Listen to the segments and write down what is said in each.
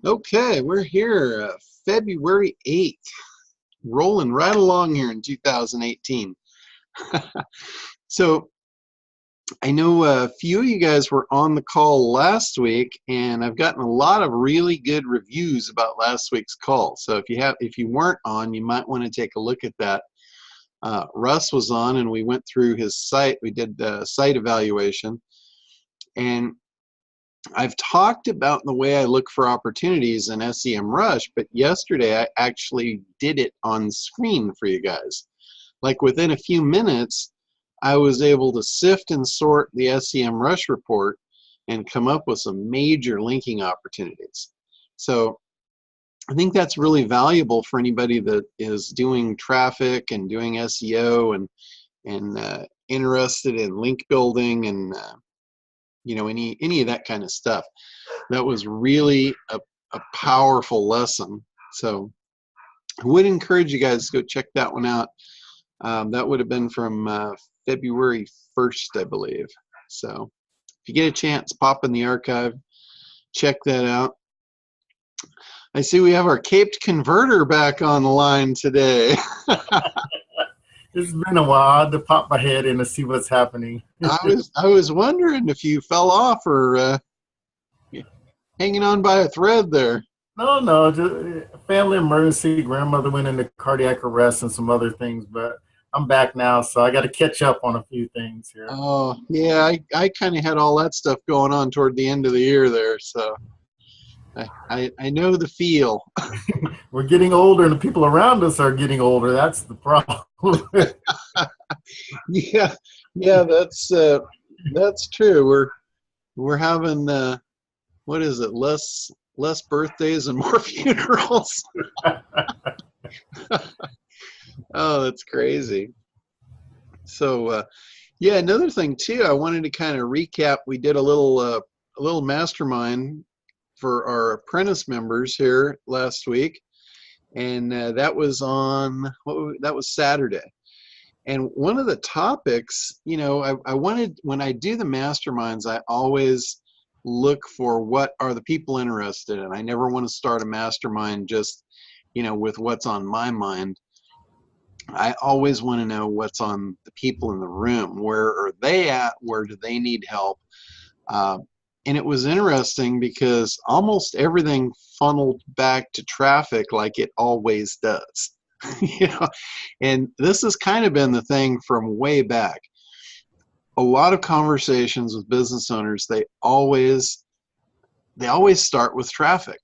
Okay, we're here, February 8th, rolling right along here in 2018. So I know a few of you guys were on the call last week, and I've gotten a lot of really good reviews about last week's call. So if you weren't on, you might want to take a look at that. Russ was on, and we went through his site. We did the site evaluation, and I've talked about the way I look for opportunities in SEMrush, but yesterday I actually did it on screen for you guys. Like within a few minutes, I was able to sift and sort the SEMrush report and come up with some major linking opportunities. So I think that's really valuable for anybody that is doing traffic and doing SEO and interested in link building and you know, any of that kind of stuff. That was really a powerful lesson. So I would encourage you guys to go check that one out. That would have been from February 1st, I believe. So if you get a chance, pop in the archive, check that out. I see we have our caped converter back on the line today. It's been a while. I had to pop my head in to see what's happening. I was wondering if you fell off or hanging on by a thread there. No, just a family emergency. Grandmother went into cardiac arrest and some other things, but I'm back now, so I got to catch up on a few things here. Oh, yeah, I kind of had all that stuff going on toward the end of the year there, so I know the feel. We're getting older, and the people around us are getting older. That's the problem. yeah, that's true. We're having what is it? Less birthdays and more funerals. Oh, that's crazy. So yeah, another thing too, I wanted to kind of recap. We did a little mastermind for our apprentice members here last week, and that was on that was Saturday. And one of the topics, you know, I wanted, when I do the masterminds, I always look for what are the people interested in. I never want to start a mastermind just, you know, with what's on my mind. I always want to know what's on the people in the room. Where are they at? Where do they need help? And it was interesting because almost everything funneled back to traffic like it always does. You know, and this has kind of been the thing from way back. A lot of conversations with business owners, they always start with traffic.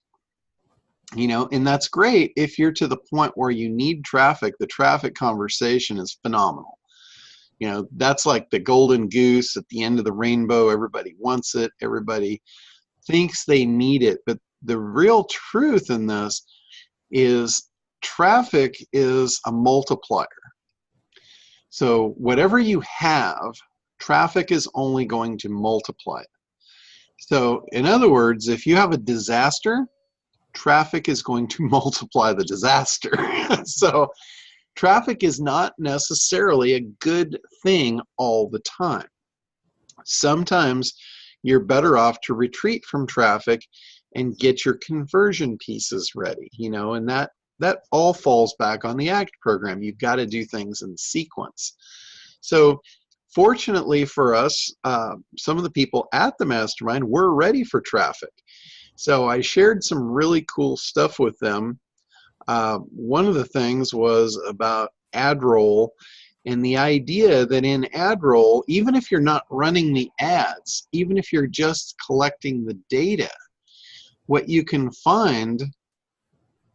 You know, and that's great if you're to the point where you need traffic. The traffic conversation is phenomenal. You know, that's like the golden goose at the end of the rainbow. Everybody wants it. Everybody thinks they need it. But the real truth in this is traffic is a multiplier. So whatever you have, traffic is only going to multiply it. So in other words, if you have a disaster, traffic is going to multiply the disaster. So traffic is not necessarily a good thing all the time. Sometimes you're better off to retreat from traffic and get your conversion pieces ready, you know, and that all falls back on the ACT program. You've got to do things in sequence. So fortunately for us, some of the people at the mastermind were ready for traffic. So I shared some really cool stuff with them. One of the things was about Adroll and the idea that in Adroll, even if you're not running the ads, even if you're just collecting the data, what you can find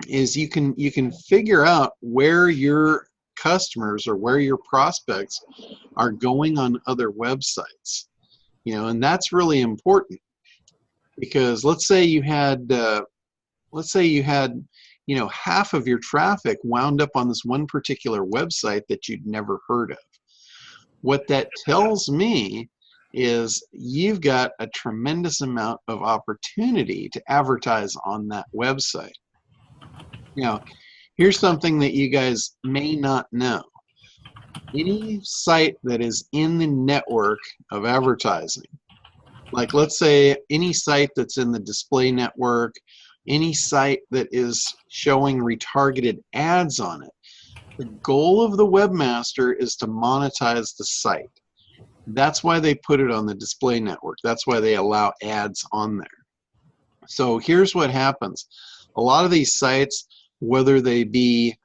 is you can figure out where your customers or where your prospects are going on other websites. You know, and that's really important. Because let's say you had, you know, half of your traffic wound up on this one particular website that you'd never heard of. What that tells me is you've got a tremendous amount of opportunity to advertise on that website. Now, here's something that you guys may not know. Any site that is in the network of advertising, like let's say any site that's in the display network, any site that is showing retargeted ads on it. The goal of the webmaster is to monetize the site. That's why they put it on the display network. That's why they allow ads on there. So here's what happens. A lot of these sites, whether they be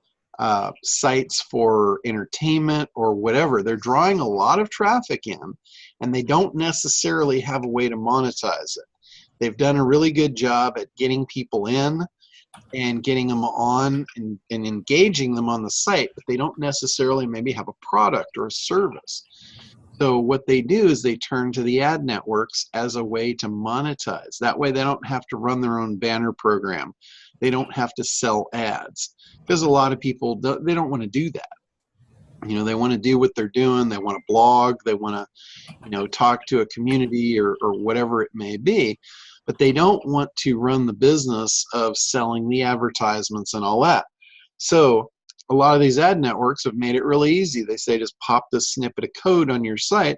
sites for entertainment or whatever, they're drawing a lot of traffic in, and they don't necessarily have a way to monetize it. They've done a really good job at getting people in and getting them on and engaging them on the site, but they don't necessarily maybe have a product or a service. So what they do is they turn to the ad networks as a way to monetize. That way they don't have to run their own banner program. They don't have to sell ads, because a lot of people, they don't want to do that. You know, they want to do what they're doing. They want to blog. They want to, you know, talk to a community or whatever it may be, but they don't want to run the business of selling the advertisements and all that. So a lot of these ad networks have made it really easy. They say, just pop this snippet of code on your site.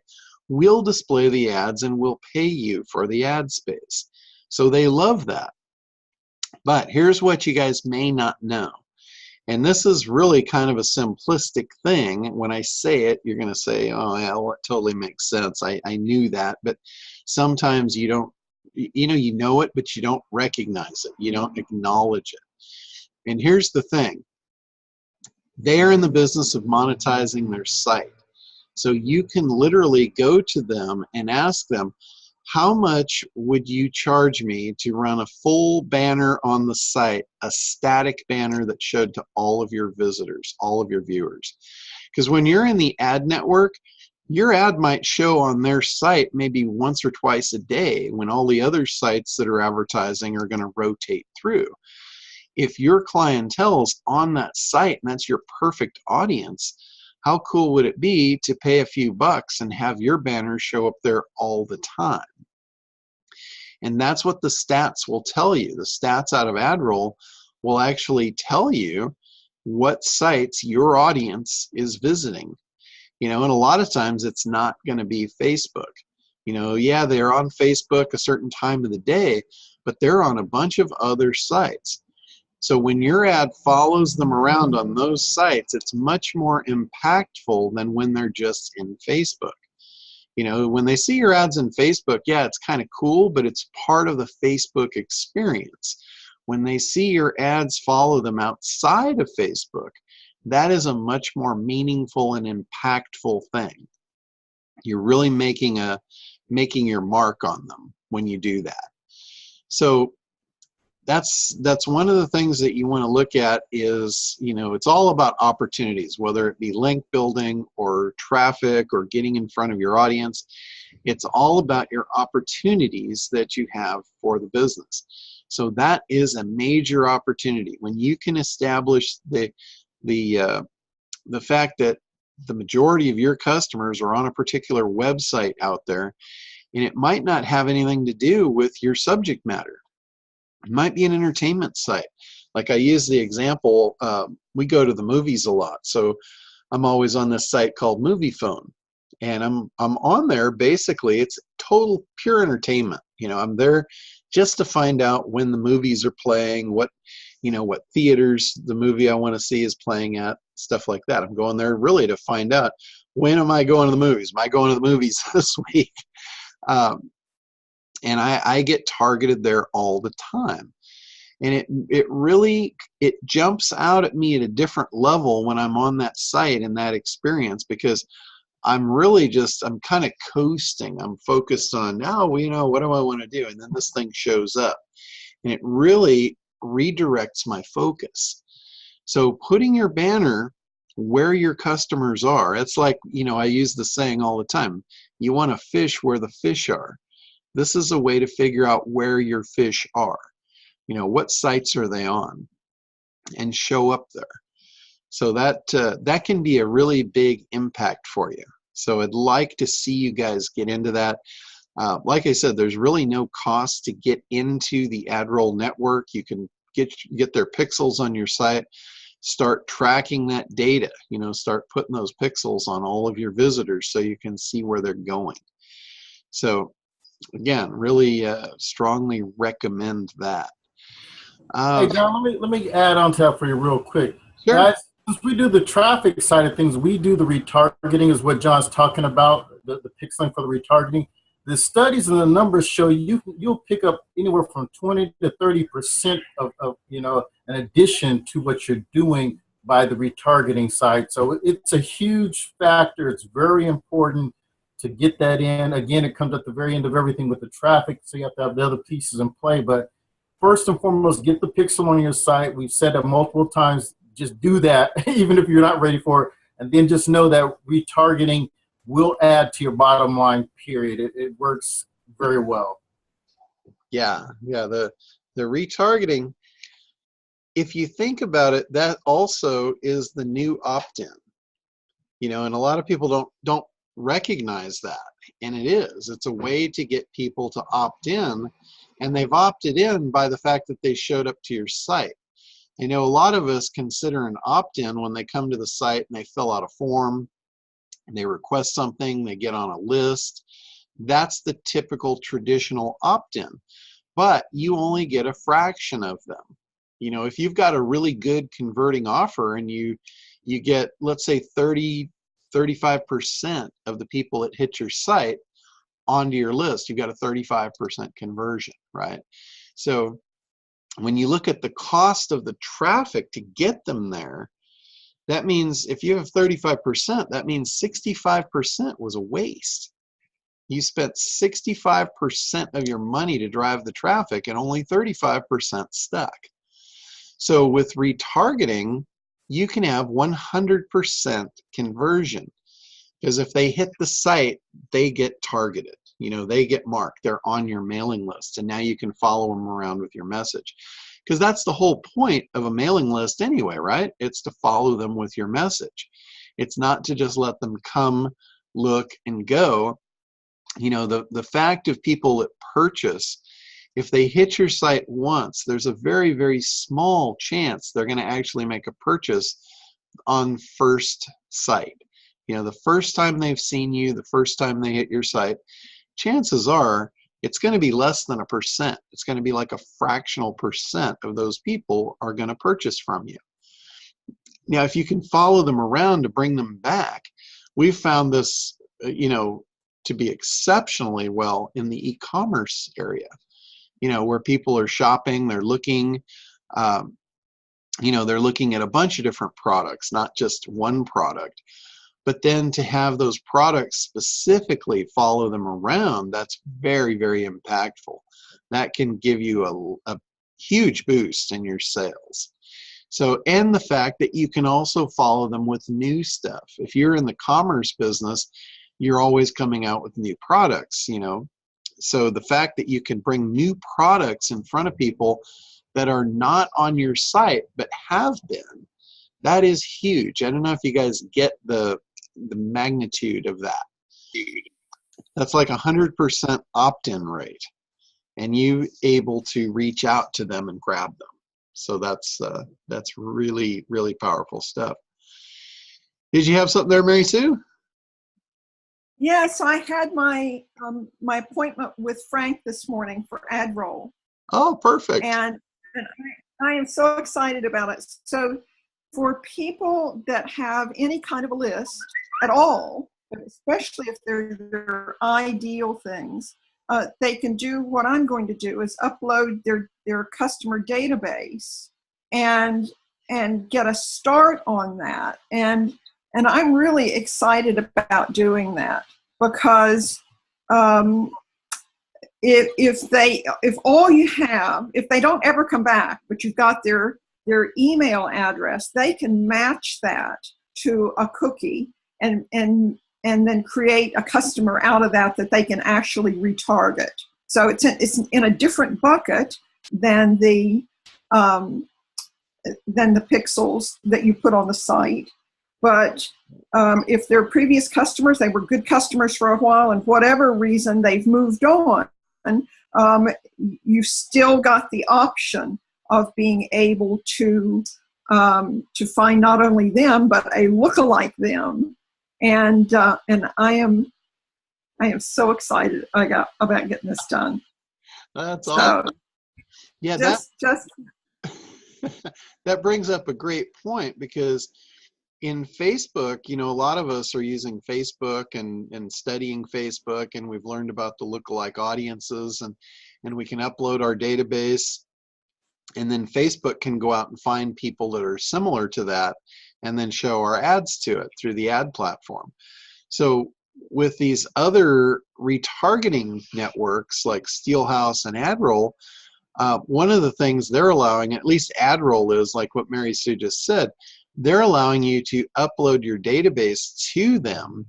We'll display the ads and we'll pay you for the ad space. So they love that. But here's what you guys may not know. And this is really kind of a simplistic thing. When I say it, you're going to say, oh, yeah, well, it totally makes sense. I knew that. But sometimes you don't, you know it, but you don't recognize it. You don't acknowledge it. And here's the thing. They are in the business of monetizing their site. So you can literally go to them and ask them, how much would you charge me to run a full banner on the site, a static banner that showed to all of your visitors, all of your viewers? Because when you're in the ad network, your ad might show on their site maybe once or twice a day, when all the other sites that are advertising are going to rotate through. If your clientele's on that site and that's your perfect audience, how cool would it be to pay a few bucks and have your banner show up there all the time? And that's what the stats will tell you. The stats out of Adroll will actually tell you what sites your audience is visiting. You know, and a lot of times it's not going to be Facebook. You know, yeah, they're on Facebook a certain time of the day, but they're on a bunch of other sites. So when your ad follows them around on those sites, it's much more impactful than when they're just in Facebook. You know, when they see your ads in Facebook, yeah, it's kind of cool, but it's part of the Facebook experience. When they see your ads follow them outside of Facebook, that is a much more meaningful and impactful thing. You're really making your mark on them when you do that. So that's one of the things that you want to look at is, you know, it's all about opportunities, whether it be link building or traffic or getting in front of your audience. It's all about your opportunities that you have for the business. So that is a major opportunity when you can establish the fact that the majority of your customers are on a particular website out there, and it might not have anything to do with your subject matter. It might be an entertainment site. Like I use the example, we go to the movies a lot, so I'm always on this site called Movie Phone, and I'm on there. Basically, it's total pure entertainment. You know, I'm there just to find out when the movies are playing, what theaters the movie I want to see is playing at, stuff like that. I'm going there really to find out, when am I going to the movies? Am I going to the movies this week? And I get targeted there all the time. And it really jumps out at me at a different level when I'm on that site and that experience, because I'm kind of coasting. I'm focused on, now, you know, what do I want to do? And then this thing shows up. And it really redirects my focus. So putting your banner where your customers are, it's like, you know, I use the saying all the time, you want to fish where the fish are. This is a way to figure out where your fish are. You know, what sites are they on, and show up there. So that can be a really big impact for you. So I'd like to see you guys get into that. Like I said, there's really no cost to get into the Adroll network. You can get their pixels on your site, start tracking that data, you know, start putting those pixels on all of your visitors so you can see where they're going. So again, really strongly recommend that. Hey, John, let me add on to that for you real quick. Sure. Guys, since we do the traffic side of things, we do the retargeting is what John's talking about, the pixeling for the retargeting. The studies and the numbers show you'll pick up anywhere from 20 to 30% of an addition to what you're doing by the retargeting side. So it's a huge factor. It's very important to get that in. Again, it comes at the very end of everything with the traffic, so you have to have the other pieces in play. But first and foremost, get the pixel on your site. We've said that multiple times. Just do that, even if you're not ready for it. And then just know that retargeting will add to your bottom line, period. It works very well. Yeah, yeah. The retargeting, if you think about it, that also is the new opt-in. And a lot of people don't recognize that. And it is. It's a way to get people to opt in, and they've opted in by the fact that they showed up to your site. I know a lot of us consider an opt-in when they come to the site and they fill out a form and they request something, they get on a list. That's the typical traditional opt-in, but you only get a fraction of them. If you've got a really good converting offer and you get, let's say 35% of the people that hit your site onto your list, you've got a 35% conversion, right? So when you look at the cost of the traffic to get them there, that means if you have 35%, that means 65% was a waste. You spent 65% of your money to drive the traffic and only 35% stuck. So with retargeting, you can have 100% conversion, because if they hit the site, they get targeted. They get marked. They're on your mailing list, and now you can follow them around with your message, because that's the whole point of a mailing list anyway, right? It's to follow them with your message. It's not to just let them come, look, and go. The fact of people that purchase, if they hit your site once, there's a very, very small chance they're going to actually make a purchase on first sight. The first time they've seen you, the first time they hit your site, chances are it's going to be less than 1%. It's going to be like a fractional percent of those people are going to purchase from you. Now, if you can follow them around to bring them back, we've found this, to be exceptionally well in the e-commerce area, where people are shopping, they're looking, they're looking at a bunch of different products, not just one product. But then to have those products specifically follow them around, that's very, very impactful. That can give you a huge boost in your sales. So, and the fact that you can also follow them with new stuff. If you're in the commerce business, you're always coming out with new products, So the fact that you can bring new products in front of people that are not on your site but have been, that is huge. I don't know if you guys get the magnitude of that. That's like 100% opt-in rate, and you able to reach out to them and grab them. So that's really, really powerful stuff. Did you have something there, Mary Sue? Yes, I had my my appointment with Frank this morning for Adroll. Oh, perfect. And I am so excited about it. So for people that have any kind of a list at all, especially if they're their ideal things, they can do what I'm going to do is upload their customer database and get a start on that. And I'm really excited about doing that, because if all you have, if they don't ever come back, but you've got their email address, they can match that to a cookie and then create a customer out of that they can actually retarget. So it's in a different bucket than the pixels that you put on the site. But if they're previous customers, they were good customers for a while, and whatever reason they've moved on, you've still got the option of being able to find not only them but a lookalike them, and I am so excited about getting this done. That's awesome. Yeah, That brings up a great point, because in Facebook, you know, a lot of us are using Facebook and studying Facebook, and we've learned about the lookalike audiences, and we can upload our database, and then Facebook can go out and find people that are similar to that and then show our ads to it through the ad platform. So with these other retargeting networks like Steelhouse and Adroll, one of the things they're allowing, at least Adroll is, like what Mary Sue just said, they're allowing you to upload your database to them,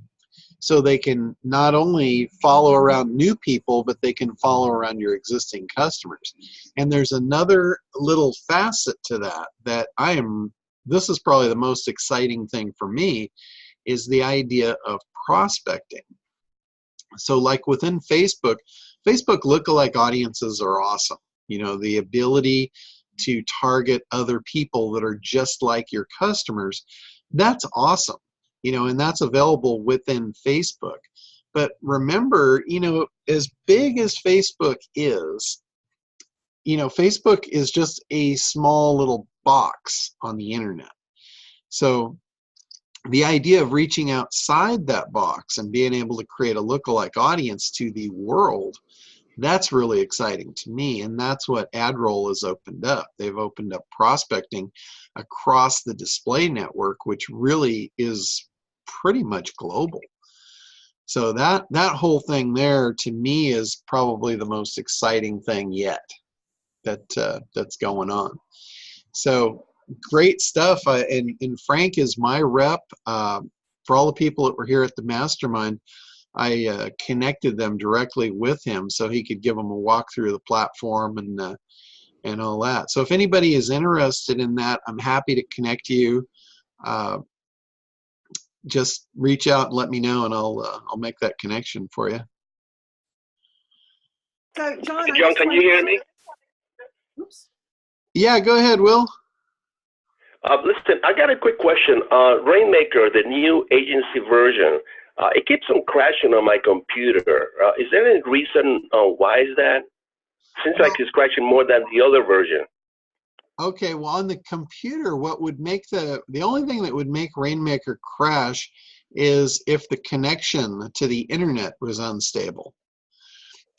so they can not only follow around new people, but they can follow around your existing customers. And there's another little facet to that that this is probably the most exciting thing for me, is the idea of prospecting. So like within Facebook lookalike audiences are awesome. You know, the ability to target other people that are just like your customers, that's awesome. You know, and that's available within Facebook. But remember, you know, as big as Facebook is, you know, Facebook is just a small little box on the internet. So the idea of reaching outside that box and being able to create a lookalike audience to the world, that's really exciting to me, and that's what Adroll has opened up. They've opened up prospecting across the display network, which really is pretty much global. So that whole thing there, to me, is probably the most exciting thing yet that's going on. So great stuff. And Frank is my rep. For all the people that were here at the mastermind, I connected them directly with him so he could give them a walk through the platform and all that. So if anybody is interested in that, I'm happy to connect you. Just reach out and let me know, and I'll make that connection for you. So John, can you hear me? Oops. Yeah, go ahead, Will. Listen, I got a quick question. Rainmaker, the new agency version, it keeps on crashing on my computer. Is there any reason why is that? Seems like it's crashing more than the other version. Okay, well, on the computer, what would make the only thing that would make Rainmaker crash is if the connection to the internet was unstable.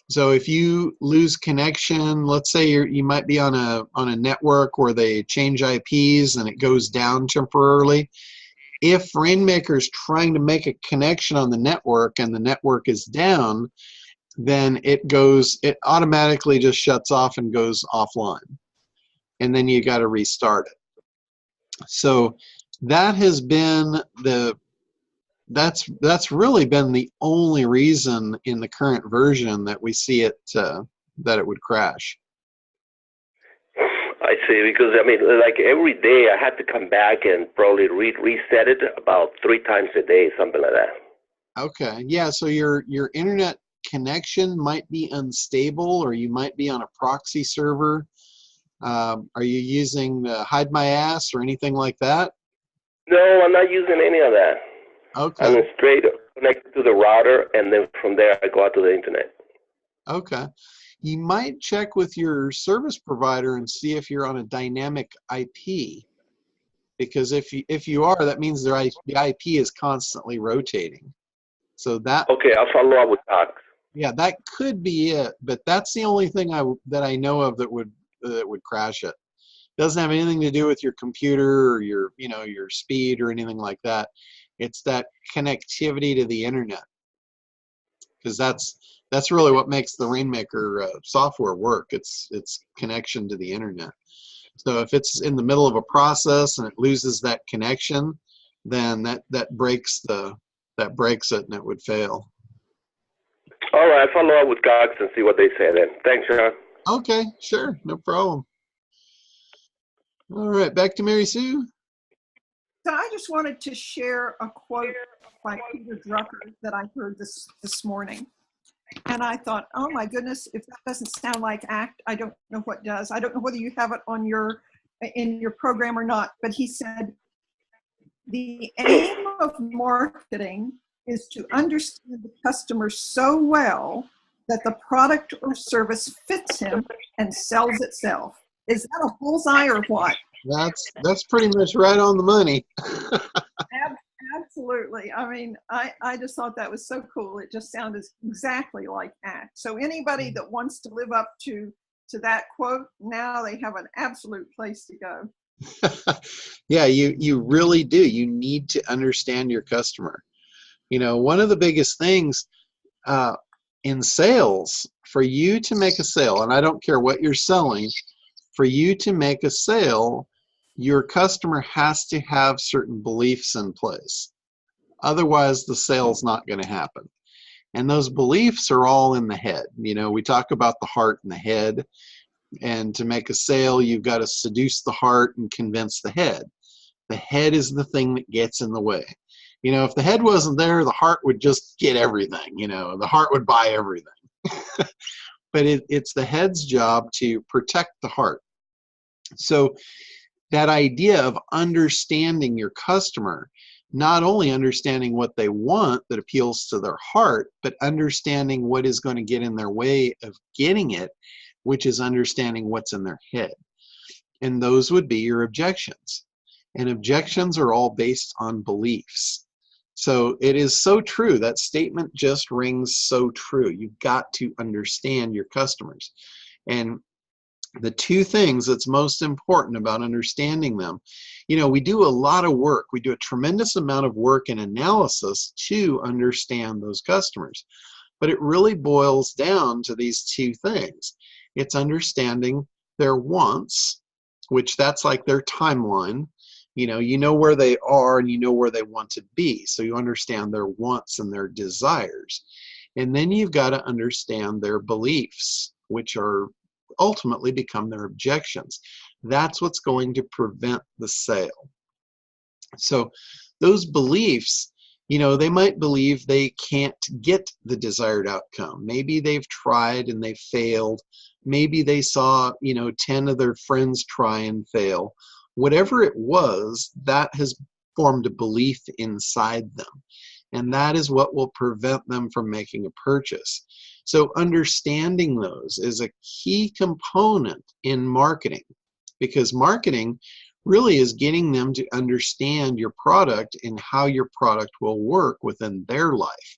So if you lose connection, let's say you might be on a network where they change IPs and it goes down temporarily. If Rainmaker is trying to make a connection on the network and the network is down, then it automatically just shuts off and goes offline. And then you got to restart it. So that has been that's really been the only reason in the current version that we see it that it would crash. I see, because I mean, like every day I had to come back and probably reset it about 3 times a day, something like that. Okay, yeah. So your internet connection might be unstable, or you might be on a proxy server. Are you using Hide My Ass or anything like that? No, I'm not using any of that. Okay. I'm straight connected to the router, and then from there I go out to the internet. Okay. You might check with your service provider and see if you're on a dynamic IP, because if you are, that means the IP is constantly rotating. So that. Okay, I'll follow up with Doc. Yeah, that could be it, but that's the only thing that I know of that would crash it. Doesn't have anything to do with your computer or your speed or anything like that. It's that connectivity to the internet, because that's really what makes the Rainmaker software work. It's connection to the internet. So if it's in the middle of a process and it loses that connection, then that breaks it and it would fail. All right, I'll follow up with Cox and see what they say then. Thanks, John. Okay, sure, no problem. All right, back to Mary Sue. So I just wanted to share a quote by Peter Drucker that I heard this morning. And I thought, oh my goodness, if that doesn't sound like ACT, I don't know what does. I don't know whether you have it on in your program or not, but he said, the aim of marketing is to understand the customer so well that the product or service fits him and sells itself. Is that a bullseye or what? That's pretty much right on the money. Absolutely. I mean, I just thought that was so cool. It just sounded exactly like ACT. So anybody that wants to live up to that quote, now they have an absolute place to go. Yeah, you really do. You need to understand your customer. You know, one of the biggest things in sales, for you to make a sale, and I don't care what you're selling, for you to make a sale, your customer has to have certain beliefs in place. Otherwise, the sale's not going to happen. And those beliefs are all in the head. You know, we talk about the heart and the head. And to make a sale, you've got to seduce the heart and convince the head. The head is the thing that gets in the way. You know, if the head wasn't there, the heart would just get everything. You know, the heart would buy everything. But it's the head's job to protect the heart. So that idea of understanding your customer, not only understanding what they want that appeals to their heart, but understanding what is going to get in their way of getting it, which is understanding what's in their head. And those would be your objections. And objections are all based on beliefs. So it is so true. That statement just rings so true. You've got to understand your customers. And the two things that's most important about understanding them, you know, we do a lot of work. We do a tremendous amount of work and analysis to understand those customers. But it really boils down to these two things. It's understanding their wants, which that's like their timeline. You know where they are and you know where they want to be. So you understand their wants and their desires. And then you've got to understand their beliefs, which are ultimately become their objections. That's what's going to prevent the sale. So those beliefs, you know, they might believe they can't get the desired outcome. Maybe they've tried and they failed. Maybe they saw, 10 of their friends try and fail. Whatever it was, that has formed a belief inside them. And that is what will prevent them from making a purchase. So understanding those is a key component in marketing, because marketing really is getting them to understand your product and how your product will work within their life,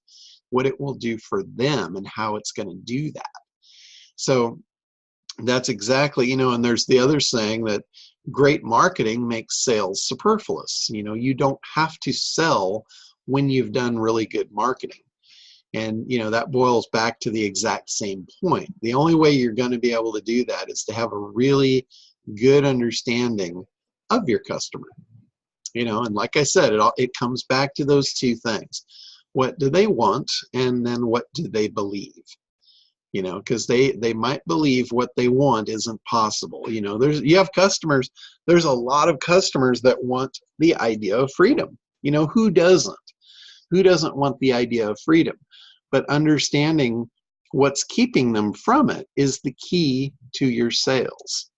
what it will do for them and how it's going to do that. So that's exactly, and there's the other saying that great marketing makes sales superfluous. You don't have to sell when you've done really good marketing. And, that boils back to the exact same point. The only way you're going to be able to do that is to have a really good understanding of your customer. And like I said, it comes back to those two things. What do they want? And then what do they believe? Because they might believe what they want isn't possible. You have customers, there's a lot of customers that want the idea of freedom. Who doesn't? Who doesn't want the idea of freedom? But understanding what's keeping them from it is the key to your sales.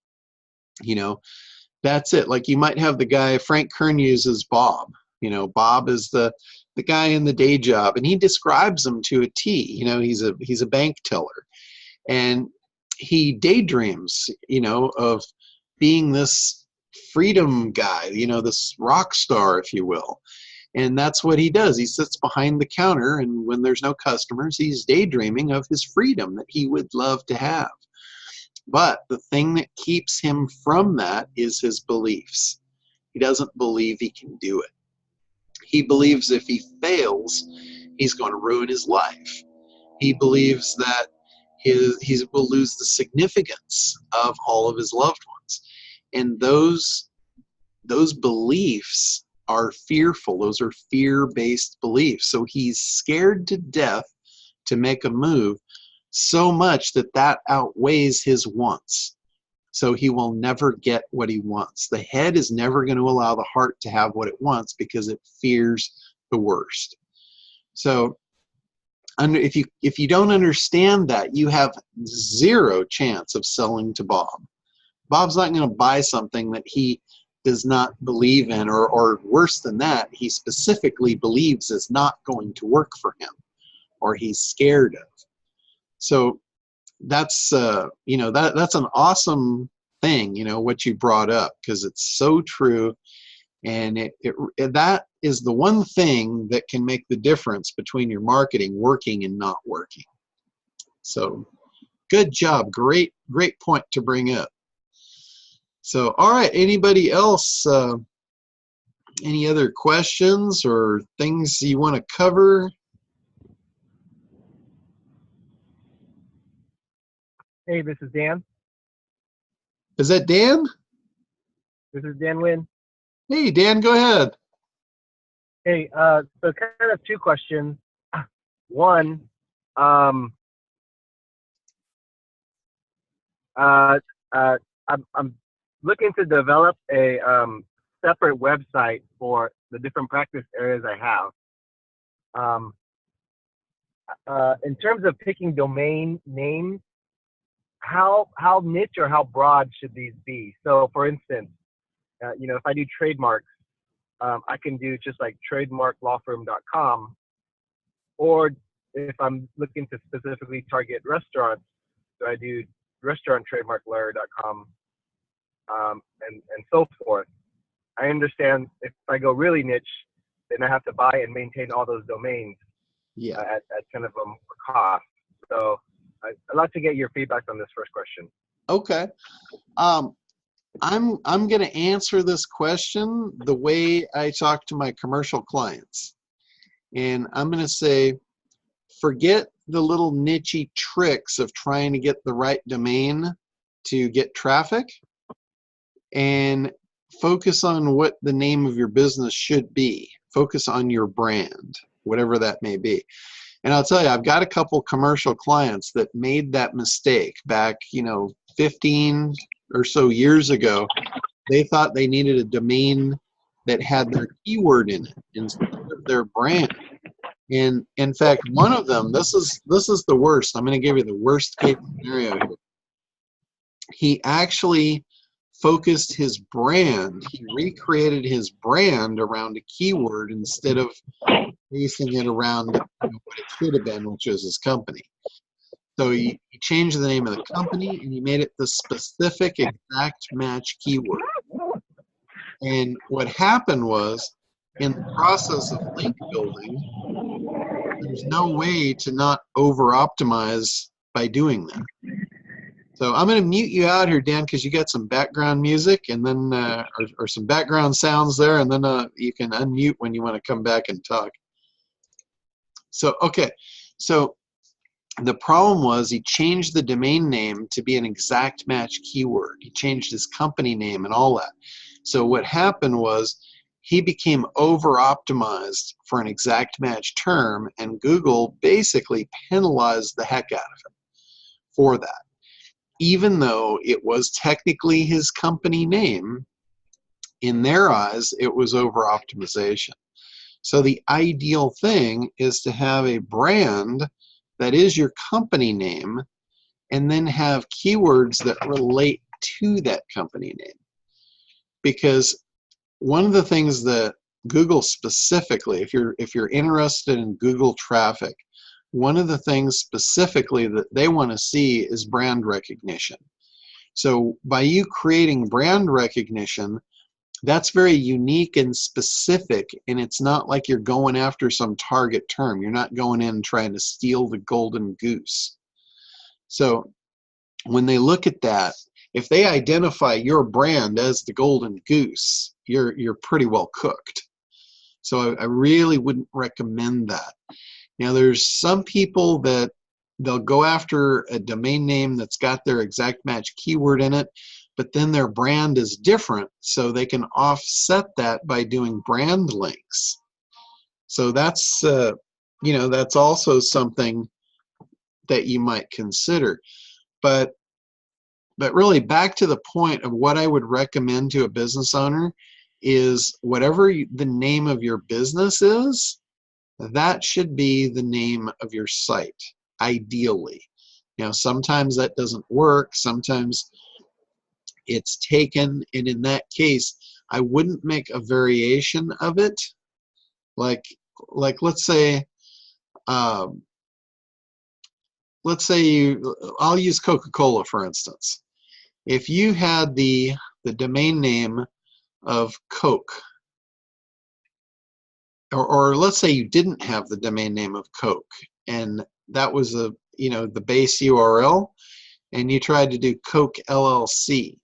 That's it. Like you might have the guy, Frank Kern uses Bob. Bob is the guy in the day job, and he describes him to a T. He's a bank teller, and he daydreams, of being this freedom guy, this rock star, if you will. And that's what he does. He sits behind the counter, and when there's no customers, he's daydreaming of his freedom that he would love to have. But the thing that keeps him from that is his beliefs. He doesn't believe he can do it. He believes if he fails, he's going to ruin his life. He believes that he will lose the significance of all of his loved ones. And those beliefs are fearful. Those are fear-based beliefs. So he's scared to death to make a move, so much that outweighs his wants. So he will never get what he wants. The head is never going to allow the heart to have what it wants because it fears the worst. So if you don't understand that, you have zero chance of selling to Bob. Bob's not going to buy something that he does not believe in, or worse than that, he specifically believes is not going to work for him, or he's scared of. So that's that's an awesome thing, you know, what you brought up, because it's so true. And that is the one thing that can make the difference between your marketing working and not working. So good job. Great point to bring up. So, all right, anybody else, any other questions or things you want to cover? Hey, this is Dan. Is that Dan? This is Dan Wynn. Hey, Dan, go ahead. Hey, so kind of two questions. One, I'm looking to develop a separate website for the different practice areas I have. In terms of picking domain names, how niche or how broad should these be? So, for instance, you know, if I do trademarks, I can do just like trademarklawfirm.com, or if I'm looking to specifically target restaurants, so I do restauranttrademarklawyer.com, and so forth. I understand if I go really niche, then I have to buy and maintain all those domains at kind of a cost. So I'd like to get your feedback on this first question. Okay. I'm going to answer this question the way I talk to my commercial clients. And I'm going to say, forget the little niche-y tricks of trying to get the right domain to get traffic, and focus on what the name of your business should be. Focus on your brand, whatever that may be. And I'll tell you, I've got a couple commercial clients that made that mistake back, 15 or so years ago. They thought they needed a domain that had their keyword in it instead of their brand. And in fact, one of them, this is the worst. I'm going to give you the worst case scenario here. He actually focused his brand. He recreated his brand around a keyword instead of basing it around what it should have been, which was his company. So he changed the name of the company and he made it the specific exact match keyword. And what happened was, in the process of link building, there's no way to not over-optimize by doing that. So I'm going to mute you out here, Dan, because you got some background music and then or some background sounds there, and then you can unmute when you want to come back and talk. So, okay. So the problem was he changed the domain name to be an exact match keyword. He changed his company name and all that. So what happened was he became over-optimized for an exact match term, and Google basically penalized the heck out of him for that. Even though it was technically his company name, in their eyes, it was over-optimization. So the ideal thing is to have a brand that is your company name and then have keywords that relate to that company name. Because one of the things that Google specifically, if you're interested in Google traffic, one of the things specifically that they want to see is brand recognition. So by you creating brand recognition, that's very unique and specific, and it's not like you're going after some target term. You're not going in trying to steal the golden goose. So when they look at that, if they identify your brand as the golden goose, you're pretty well cooked. So I really wouldn't recommend that. Now, there's some people that they'll go after a domain name that's got their exact match keyword in it, but then their brand is different, so they can offset that by doing brand links. So that's that's also something that you might consider. But really, back to the point of what I would recommend to a business owner is whatever the name of your business is, that should be the name of your site, ideally. Now, sometimes that doesn't work. Sometimes it's taken, and in that case, I wouldn't make a variation of it. Like let's say I'll use Coca-Cola, for instance. if you had the domain name of Coke, or let's say you didn't have the domain name of Coke, and that was the base URL, and you tried to do Coke LLC,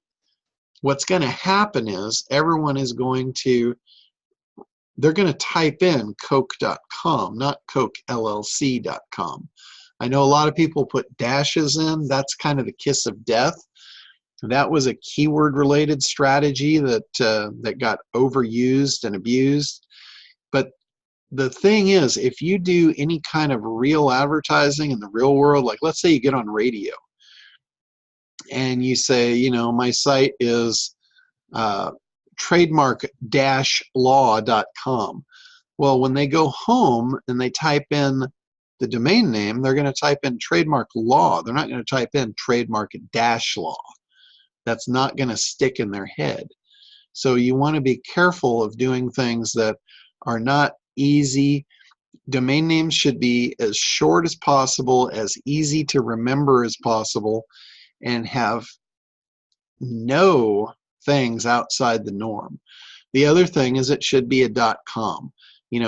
what's going to happen is everyone is they're going to type in coke.com, not cokellc.com. I know a lot of people put dashes in. That's kind of the kiss of death. That was a keyword-related strategy that got overused and abused. But the thing is, if you do any kind of real advertising in the real world, like let's say you get on radio and you say, my site is trademark-law.com. Well, when they go home and they type in the domain name, they're going to type in trademark law. They're not going to type in trademark-law. That's not going to stick in their head. So you want to be careful of doing things that are not easy. Domain names should be as short as possible, as easy to remember as possible, and have no things outside the norm. The other thing is it should be a .com.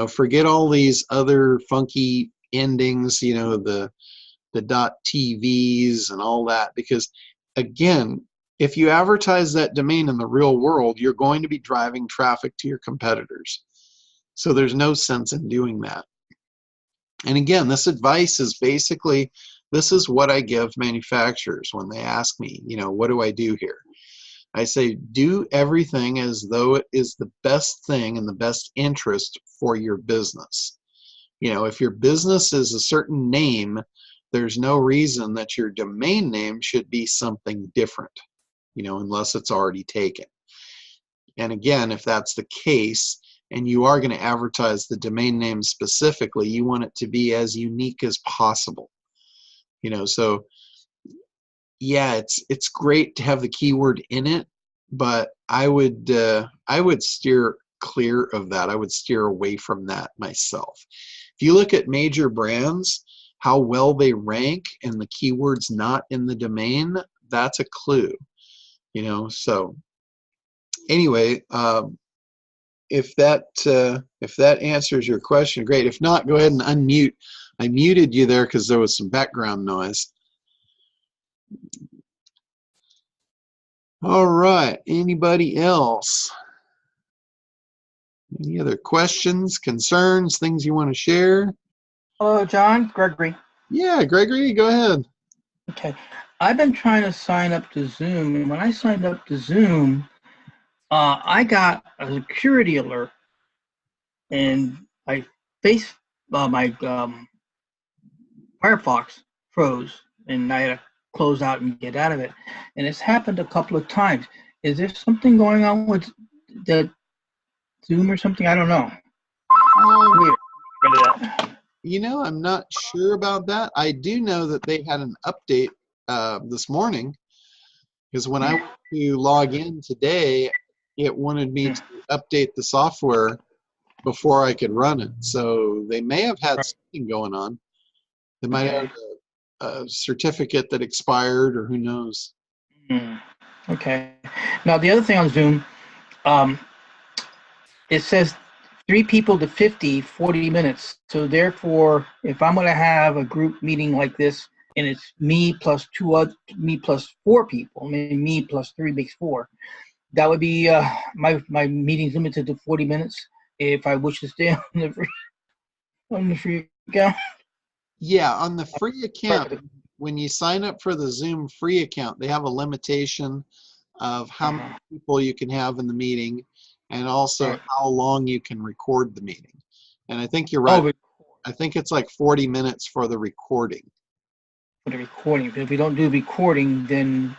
Forget all these other funky endings, the .tvs and all that, because again, if you advertise that domain in the real world, you're going to be driving traffic to your competitors. So there's no sense in doing that. And again, this advice is basically, this is what I give manufacturers when they ask me, what do I do here? I say, do everything as though it is the best thing and the best interest for your business. If your business is a certain name, there's no reason that your domain name should be something different, unless it's already taken. And again, if that's the case, and you are going to advertise the domain name specifically, you want it to be as unique as possible. So yeah, it's great to have the keyword in it, but I would steer clear of that. I would steer away from that myself. If you look at major brands, how well they rank and the keyword's not in the domain, that's a clue. So anyway, if that answers your question, great. If not, go ahead and unmute. I muted you there because there was some background noise. All right, anybody else? Any other questions, concerns, things you want to share? Hello, John. Gregory. Yeah, Gregory, go ahead. Okay. I've been trying to sign up to Zoom, and when I signed up to Zoom, I got a security alert, and my Firefox froze, and I had to close out and get out of it. And it's happened a couple of times. Is there something going on with the Zoom or something? I don't know. Weird. I'm not sure about that. I do know that they had an update this morning, because when I went to log in today, it wanted me to update the software before I could run it. So they may have had something going on. They might have a certificate that expired, or who knows. Okay. Now, the other thing on Zoom, it says 3 people to 50, 40 minutes. So therefore, if I'm going to have a group meeting like this, and it's me plus 4 people, I mean, me plus 3 makes 4, that would be my meeting's limited to 40 minutes if I wish to stay on the free account. Yeah, on the free account, when you sign up for the Zoom free account, they have a limitation of how many people you can have in the meeting, and also how long you can record the meeting. And I think you're right. I think it's like 40 minutes for the recording. For the recording. But if we don't do recording, then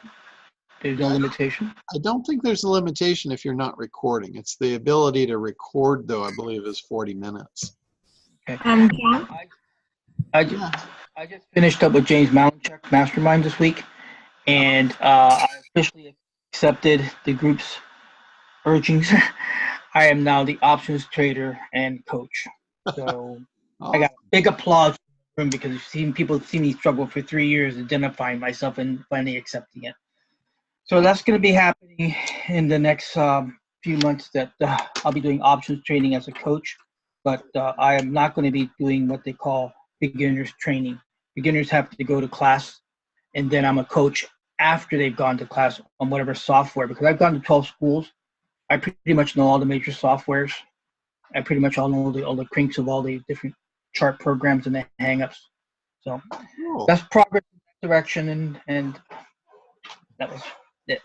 there's no limitation? I don't think there's a limitation if you're not recording. It's the ability to record, though, I believe, is 40 minutes. Okay. John? I just finished up with James Malinchuk Mastermind this week, and I officially accepted the group's urgings. I am now the options trader and coach. So I got big applause from him, because people have seen me struggle for 3 years identifying myself and finally accepting it. So that's going to be happening in the next few months. That I'll be doing options training as a coach, but I am not going to be doing what they call beginners training. Beginners have to go to class, and then I'm a coach after they've gone to class on whatever software. Because I've gone to 12 schools, I pretty much know all the major softwares. I pretty much all know all the crinks of all the different chart programs and the hangups. So Cool. that's progress in that direction, and that was it.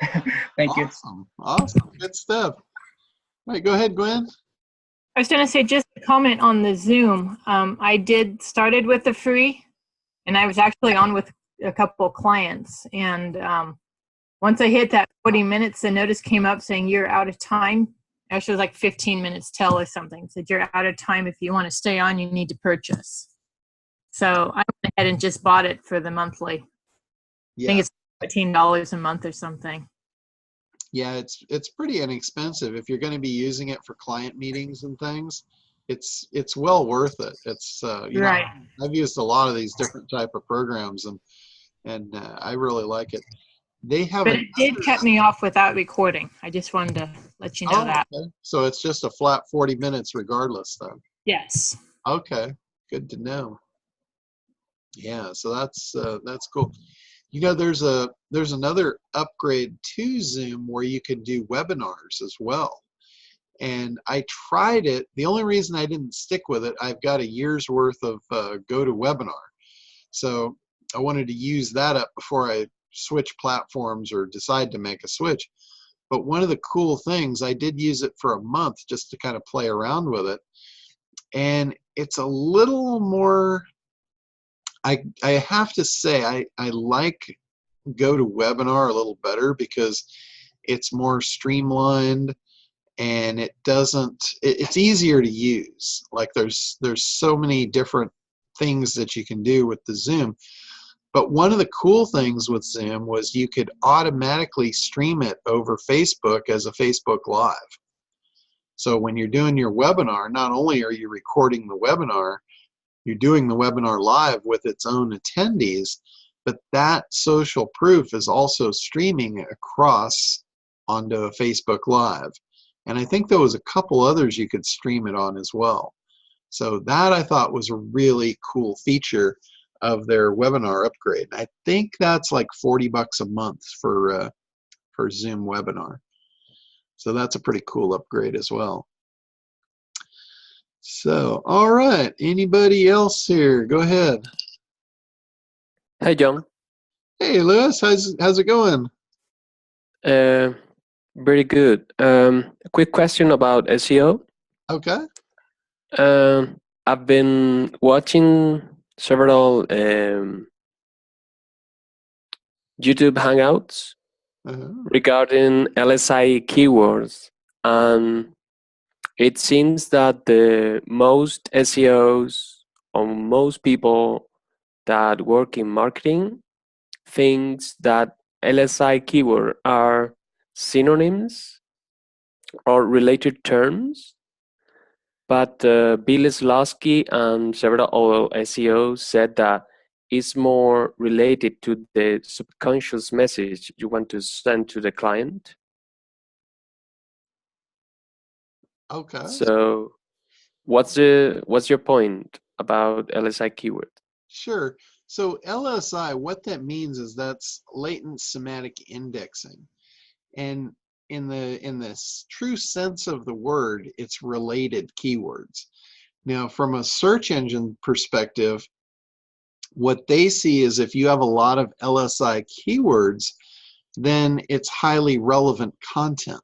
Thank you. Awesome. Good stuff. All right, go ahead, Gwen. I was going to say, just a comment on the Zoom. I started with the free, and I was actually on with a couple of clients. And once I hit that 40 minutes, the notice came up saying you're out of time. Actually, it was like 15 minutes till or something. It said you're out of time. If you want to stay on, you need to purchase. So I went ahead and just bought it for the monthly. Yeah. I think it's $15 a month or something. Yeah, it's pretty inexpensive if you're going to be using it for client meetings and things. It's well worth it. It's you know, Right. I've used a lot of these different type of programs, and I really like it. They have, But it did cut me off without recording. I just wanted to let you know that. Okay. So it's just a flat 40 minutes regardless, though. Yes. Okay, good to know. Yeah, so that's cool. You know, there's another upgrade to Zoom where you can do webinars as well. And I tried it. The only reason I didn't stick with it, I've got a year's worth of GoToWebinar. So I wanted to use that up before I switch platforms or decide to make a switch. But one of the cool things, I did use it for a month just to kind of play around with it. And it's a little more, I have to say, I like GoToWebinar a little better because it's more streamlined and it's easier to use. Like there's so many different things that you can do with the Zoom. But one of the cool things with Zoom was you could automatically stream it over Facebook as a Facebook Live. So when you're doing your webinar, not only are you recording the webinar, you're doing the webinar live with its own attendees, but that social proof is also streaming across onto a Facebook Live. And I think there was a couple others you could stream it on as well. So that I thought was a really cool feature of their webinar upgrade. I think that's like $40 a month for Zoom Webinar. So that's a pretty cool upgrade as well. So, all right, anybody else here? Go ahead. Hi, John. Hey, Lewis, how's it going? Very good. A quick question about SEO. Okay. I've been watching several YouTube Hangouts regarding LSI keywords, and it seems that the most SEOs or most people that work in marketing thinks that LSI keyword are synonyms or related terms, but Bill Slawski and several other SEOs said that it's more related to the subconscious message you want to send to the client. Okay. So what's your point about LSI keyword? Sure. So LSI, what that means is that's latent semantic indexing. And in the true sense of the word, it's related keywords. Now, from a search engine perspective, what they see is if you have a lot of LSI keywords, then it's highly relevant content.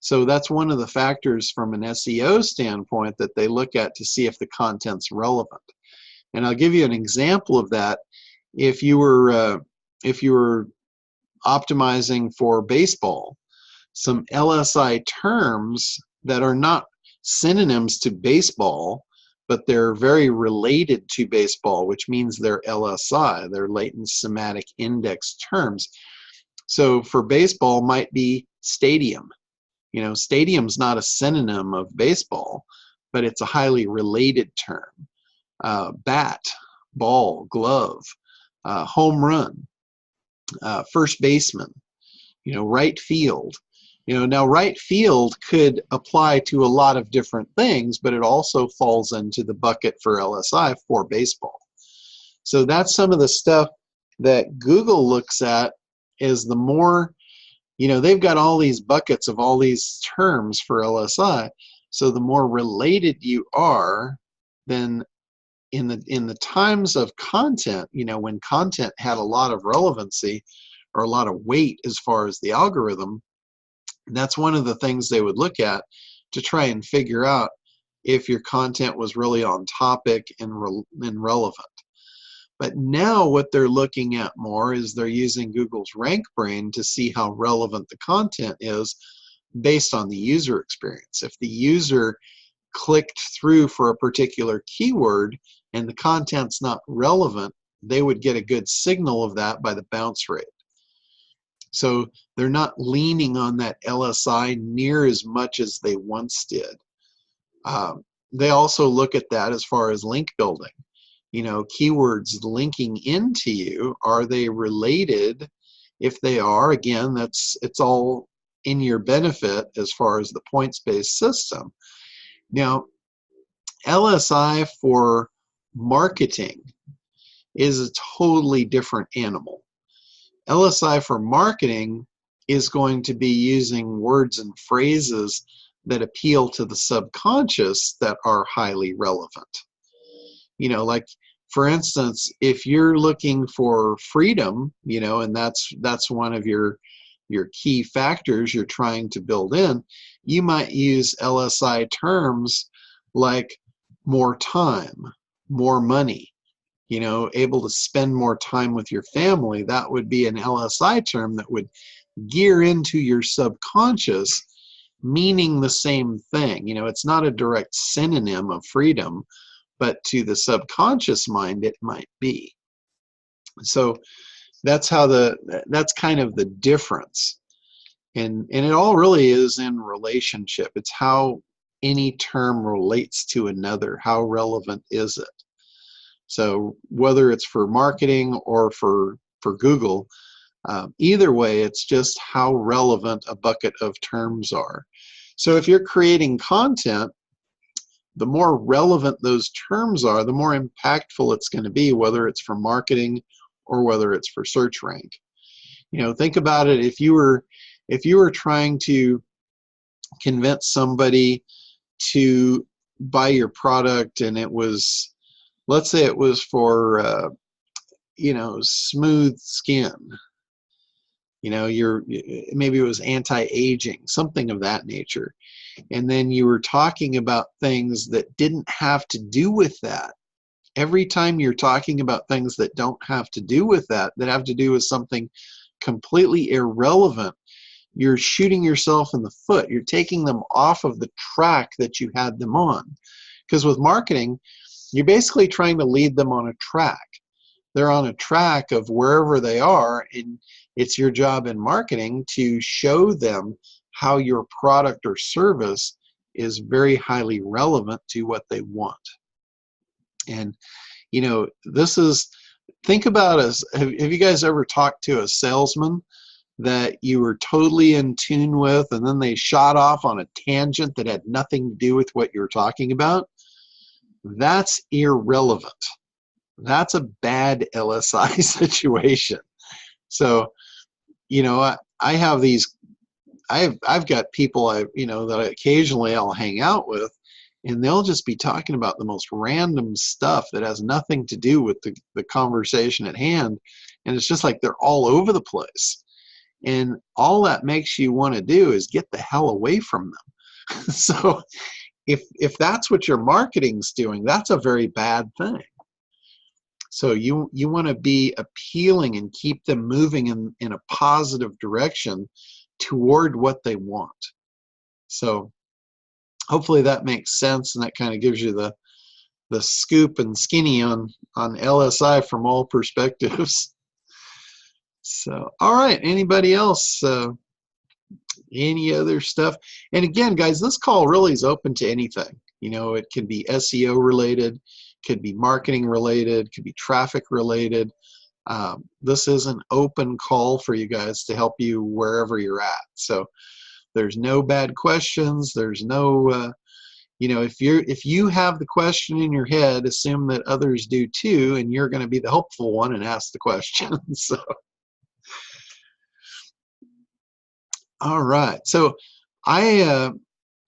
So that's one of the factors from an SEO standpoint that they look at to see if the content's relevant. And I'll give you an example of that. If you were optimizing for baseball, some LSI terms that are not synonyms to baseball, but they're very related to baseball, which means they're LSI, they're latent semantic index terms. So for baseball might be stadium. You know, stadium's not a synonym of baseball, but it's a highly related term. Bat, ball, glove, home run, first baseman. right field. Now right field could apply to a lot of different things, but it also falls into the bucket for LSI for baseball. So that's some of the stuff that Google looks at is the more, they've got all these buckets of all these terms for LSI. So the more related you are, then in the times of content, when content had a lot of relevancy or a lot of weight as far as the algorithm, that's one of the things they would look at to try and figure out if your content was really on topic and relevant. But now what they're looking at more is they're using Google's rank brain to see how relevant the content is based on the user experience. If the user clicked through for a particular keyword and the content's not relevant, they would get a good signal of that by the bounce rate. So they're not leaning on that LSI near as much as they once did. They also look at that as far as link building. Keywords linking into you, are they related? If they are, again, it's all in your benefit as far as the points-based system. Now, LSI for marketing is a totally different animal. LSI for marketing is going to be using words and phrases that appeal to the subconscious that are highly relevant. Like for instance, if you're looking for freedom, and that's one of your key factors you're trying to build in, you might use LSI terms like more time, more money, able to spend more time with your family. That would be an LSI term that would gear into your subconscious, meaning the same thing. It's not a direct synonym of freedom, but to the subconscious mind, it might be. So that's kind of the difference. And it all really is in relationship. It's how any term relates to another. How relevant is it? So whether it's for marketing or for Google, either way, it's just how relevant a bucket of terms are. So if you're creating content, the more relevant those terms are, the more impactful it's going to be, whether it's for marketing or whether it's for search rank. Think about it. If you were trying to convince somebody to buy your product, and it was, let's say it was for smooth skin, maybe it was anti-aging, something of that nature, and then you were talking about things that didn't have to do with that. Every time you're talking about things that don't have to do with that have to do with something completely irrelevant, you're shooting yourself in the foot. You're taking them off of the track that you had them on. Because with marketing, you're basically trying to lead them on a track. They're on a track of wherever they are, and it's your job in marketing to show them how your product or service is very highly relevant to what they want. And think about have you guys ever talked to a salesman that you were totally in tune with, and then they shot off on a tangent that had nothing to do with what you were talking about? That's irrelevant. That's a bad LSI situation. So, I have these, I've got people that occasionally I'll hang out with, and they'll just be talking about the most random stuff that has nothing to do with the conversation at hand, and it's just like they're all over the place. And all that makes you want to do is get the hell away from them. So if that's what your marketing's doing, that's a very bad thing. So you want to be appealing and keep them moving in a positive direction toward what they want. So hopefully that makes sense, and that kind of gives you the scoop and skinny on LSI from all perspectives. So, all right, anybody else? Any other stuff? And again, guys, this call really is open to anything. It can be SEO related, could be marketing related, could be traffic related. This is an open call for you guys to help you wherever you're at. So there's no bad questions. There's no, if you have the question in your head, assume that others do too, and you're going to be the helpful one and ask the question. So, all right. So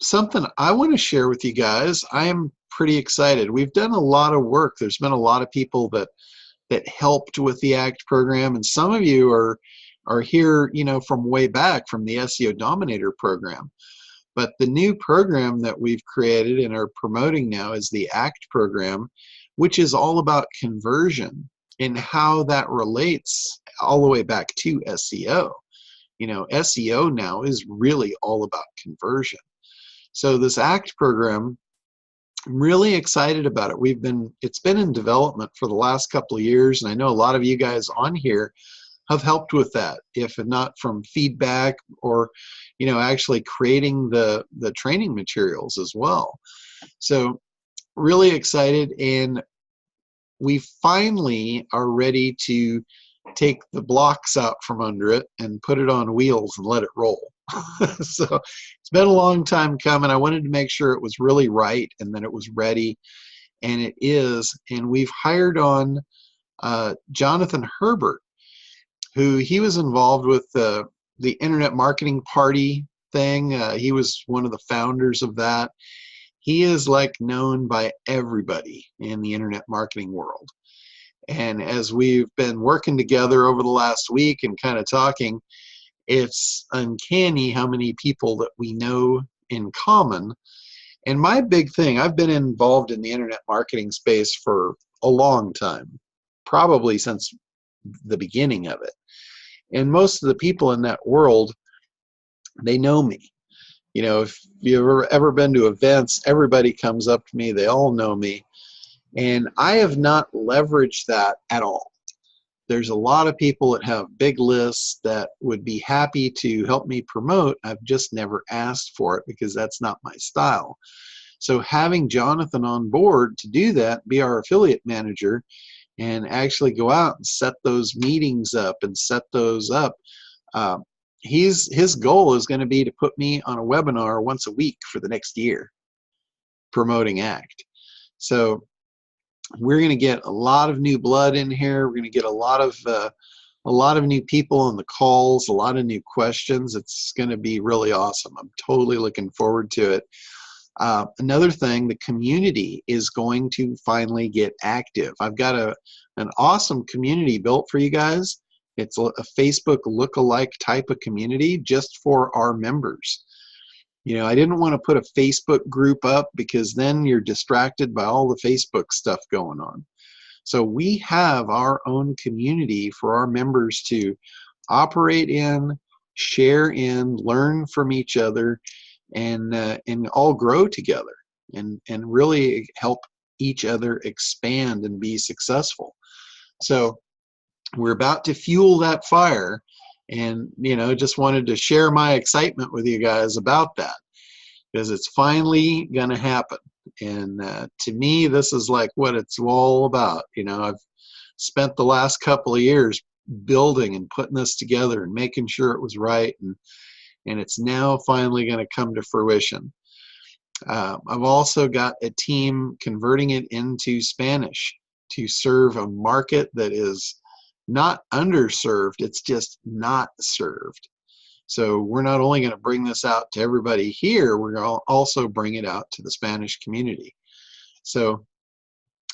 something I want to share with you guys. I am pretty excited. We've done a lot of work. There's been a lot of people that helped with the ACT program, and some of you are here, from way back from the SEO Dominator program. But the new program that we've created and are promoting now is the ACT program, which is all about conversion and how that relates all the way back to SEO. SEO now is really all about conversion. So this ACT program, I'm really excited about it. It's been in development for the last couple of years, and I know a lot of you guys on here have helped with that, if not from feedback or, actually creating the training materials as well. So really excited, and we finally are ready to take the blocks out from under it and put it on wheels and let it roll. So it's been a long time coming. I wanted to make sure it was really right and that it was ready, and it is. And we've hired on Jonathan Herbert, who he was involved with the Internet Marketing Party thing. He was one of the founders of that. He is known by everybody in the internet marketing world. And as we've been working together over the last week and kind of talking, it's uncanny how many people that we know in common. And my big thing, I've been involved in the internet marketing space for a long time, probably since the beginning of it. And most of the people in that world, they know me. If you've ever been to events, everybody comes up to me, they all know me. And I have not leveraged that at all. There's a lot of people that have big lists that would be happy to help me promote. I've just never asked for it because that's not my style. So having Jonathan on board to do that, be our affiliate manager, and actually go out and set those meetings up and set those up, his goal is going to be to put me on a webinar once a week for the next year promoting ACT. So we're going to get a lot of new blood in here. We're going to get a lot of new people on the calls, a lot of new questions. It's going to be really awesome. I'm totally looking forward to it. Another thing, the community is going to finally get active. I've got an awesome community built for you guys. It's a Facebook look-alike type of community just for our members. I didn't want to put a Facebook group up because then you're distracted by all the Facebook stuff going on. So we have our own community for our members to operate in, share in, learn from each other, and all grow together and really help each other expand and be successful. So we're about to fuel that fire, and just wanted to share my excitement with you guys about that, because it's finally gonna happen. And to me, this is what it's all about. I've spent the last couple of years building and putting this together and making sure it was right, and it's now finally going to come to fruition. I've also got a team converting it into Spanish to serve a market that is not underserved, it's just not served. So we're not only going to bring this out to everybody here, we're going to also bring it out to the Spanish community. So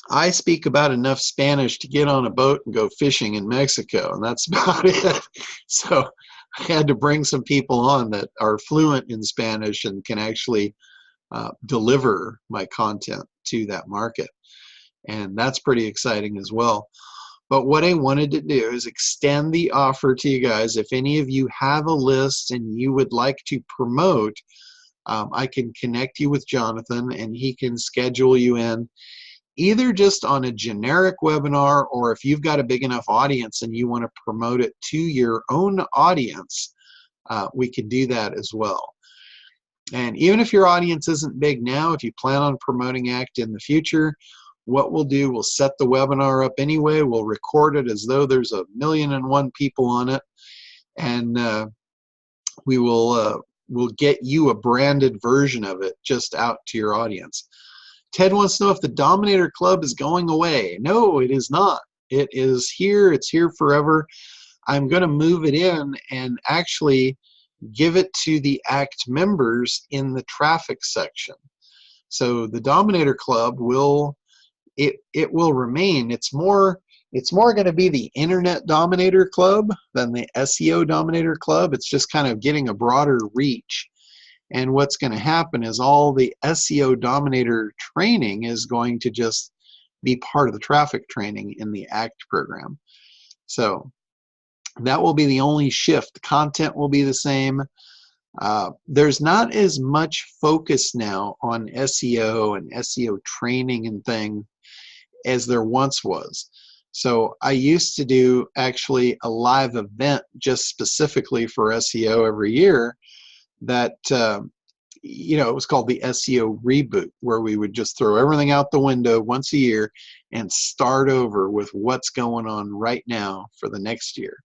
I speak about enough Spanish to get on a boat and go fishing in Mexico, and that's about it. So I had to bring some people on that are fluent in Spanish and can actually deliver my content to that market. And that's pretty exciting as well. But what I wanted to do is extend the offer to you guys. If any of you have a list and you would like to promote, I can connect you with Jonathan and he can schedule you in either just on a generic webinar, or if you've got a big enough audience and you want to promote it to your own audience, we can do that as well. And even if your audience isn't big now, if you plan on promoting ACT in the future, what we'll do, we'll set the webinar up anyway. We'll record it as though there's 1,000,001 people on it, and we'll get you a branded version of it just out to your audience. Ted wants to know if the Dominator Club is going away. No, it is not. It is here. It's here forever. I'm going to move it in and actually give it to the ACT members in the traffic section. So the Dominator Club will remain. It's more going to be the Internet Dominator Club than the SEO Dominator Club. It's just kind of getting a broader reach. And what's going to happen is all the SEO Dominator training is going to just be part of the traffic training in the ACT program. So that will be the only shift. The content will be the same. There's not as much focus now on SEO and SEO training and things as there once was. So I used to do actually a live event just specifically for SEO every year that, it was called the SEO Reboot, where we would just throw everything out the window once a year and start over with what's going on right now for the next year.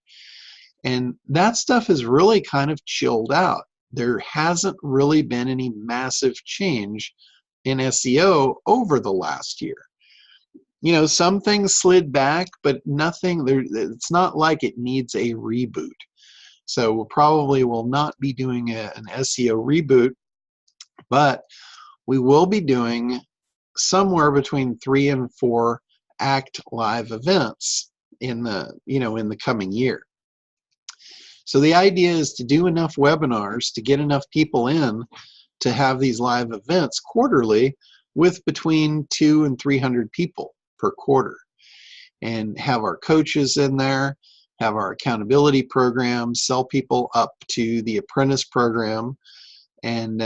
And that stuff has really kind of chilled out. There hasn't really been any massive change in SEO over the last year. Some things slid back, but nothing, it's not like it needs a reboot. So we probably will not be doing an SEO reboot, but we will be doing somewhere between 3 and 4 ACT live events in the coming year. So the idea is to do enough webinars to get enough people in to have these live events quarterly with between 200 and 300 people per quarter, and have our coaches in there, have our accountability program, sell people up to the apprentice program, and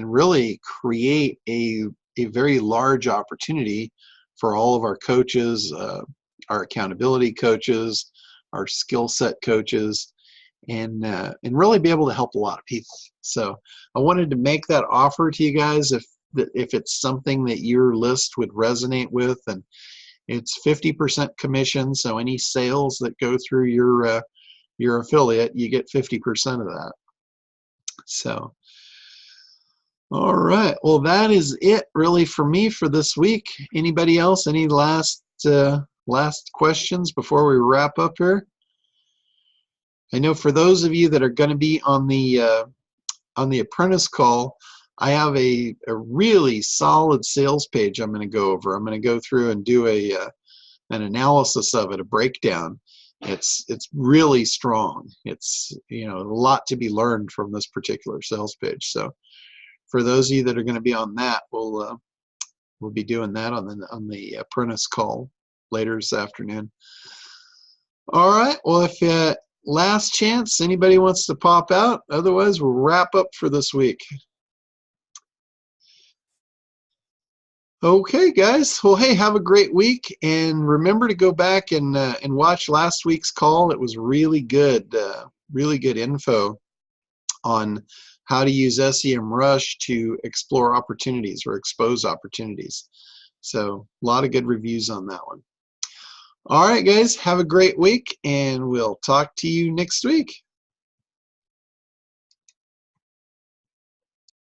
really create a very large opportunity for all of our coaches, our accountability coaches, our skill set coaches, and really be able to help a lot of people. So I wanted to make that offer to you guys if it's something that your list would resonate with. And it's 50% commission, so any sales that go through your affiliate, you get 50% of that. So all right, well, that is it really for me for this week. Anybody else, any last questions before we wrap up here? I know for those of you that are going to be on the apprentice call, I have a really solid sales page I'm going to go over. I'm going to go through and do an analysis of it, a breakdown. It's really strong. It's a lot to be learned from this particular sales page. So for those of you that are going to be on that, we'll be doing that on the apprentice call later this afternoon. All right. Well, if last chance, anybody wants to pop out? Otherwise, we'll wrap up for this week. Okay, guys. Well, hey, have a great week, and remember to go back and watch last week's call. It was really good info on how to use SEMrush to explore opportunities or expose opportunities. So a lot of good reviews on that one. All right, guys, have a great week, and we'll talk to you next week.